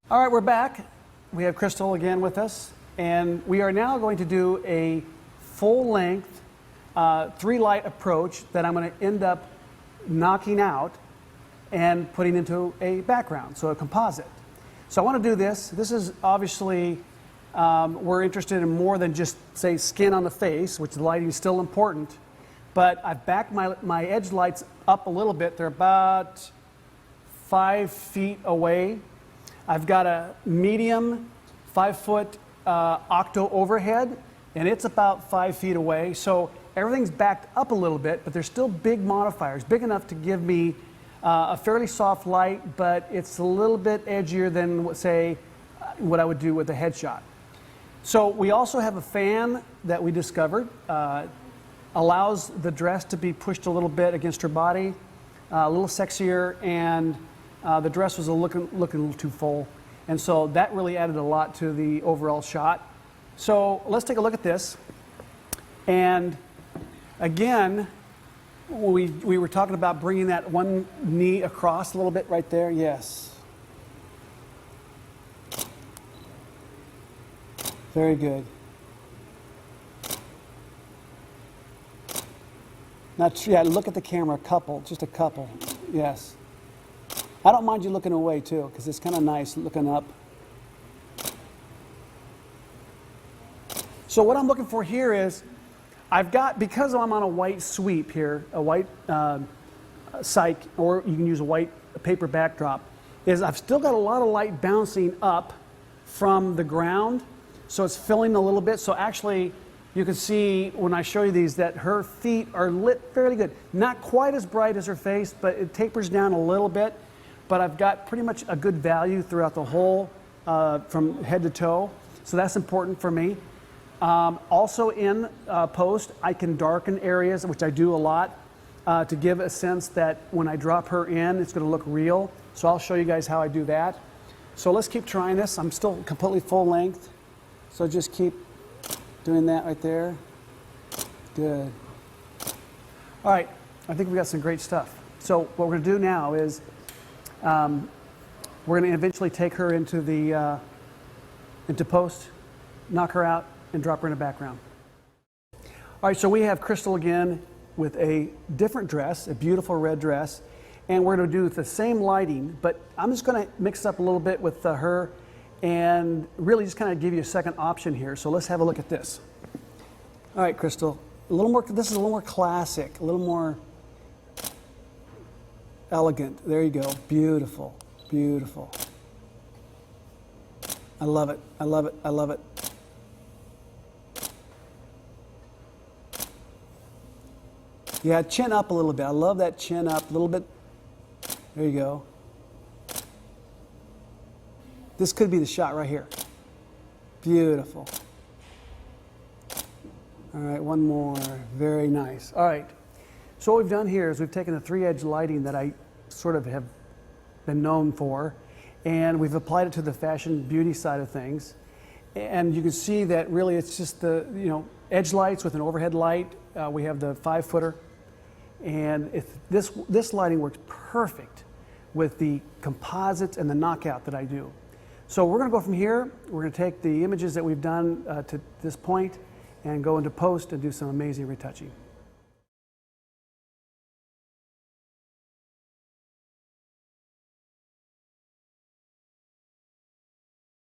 All right, we're back. We have Crystal again with us, and we are now going to do a full-length 3-light approach that I'm going to end up knocking out and putting into a background, so a composite. So I want to do this. This is obviously, we're interested in more than just, say, skin on the face, which the lighting is still important, but I've backed my edge lights up a little bit. They're about 5 feet away. I've got a medium 5-foot octo overhead, and it's about 5 feet away. So everything's backed up a little bit, but they're still big modifiers, big enough to give me a fairly soft light, but it's a little bit edgier than, say, what I would do with a headshot. So we also have a fan that we discovered. Allows the dress to be pushed a little bit against her body, a little sexier, and the dress was looking a little too full, and so that really added a lot to the overall shot. So let's take a look at this. And again, we were talking about bringing that one knee across a little bit right there. Yes. Very good. Yeah, look at the camera, a couple, just a couple. Yes. I don't mind you looking away too, because it's kind of nice looking up. So what I'm looking for here is, because I'm on a white sweep here, a white cyc, or you can use a white paper backdrop, is I've still got a lot of light bouncing up from the ground, so it's filling a little bit. So actually, you can see when I show you these that her feet are lit fairly good. Not quite as bright as her face, but it tapers down a little bit. But I've got pretty much a good value throughout the whole, from head to toe. So that's important for me. Also in post, I can darken areas, which I do a lot, to give a sense that when I drop her in, it's going to look real. So I'll show you guys how I do that. So let's keep trying this. I'm still completely full length. So just keep doing that right there. Good. All right, I think we've got some great stuff. So what we're going to do now is we're going to eventually take her into the into post, knock her out, and drop her in the background. All right, so we have Crystal again with a different dress, a beautiful red dress, and we're going to do the same lighting, but I'm just going to mix up a little bit with her and really just kind of give you a second option here. So let's have a look at this. All right, Crystal, a little more. This is a little more classic, a little more elegant. There you go. Beautiful, beautiful. I love it. I love it. I love it. Yeah, chin up a little bit. I love that chin up a little bit. There you go. This could be the shot right here. Beautiful. All right, one more. Very nice. All right. So what we've done here is we've taken the 3-edge lighting that I sort of have been known for, and we've applied it to the fashion beauty side of things. And you can see that really it's just the edge lights with an overhead light. We have the 5-footer, and this lighting works perfect with the composites and the knockout that I do. So we're going to go from here. We're going to take the images that we've done to this point and go into post and do some amazing retouching.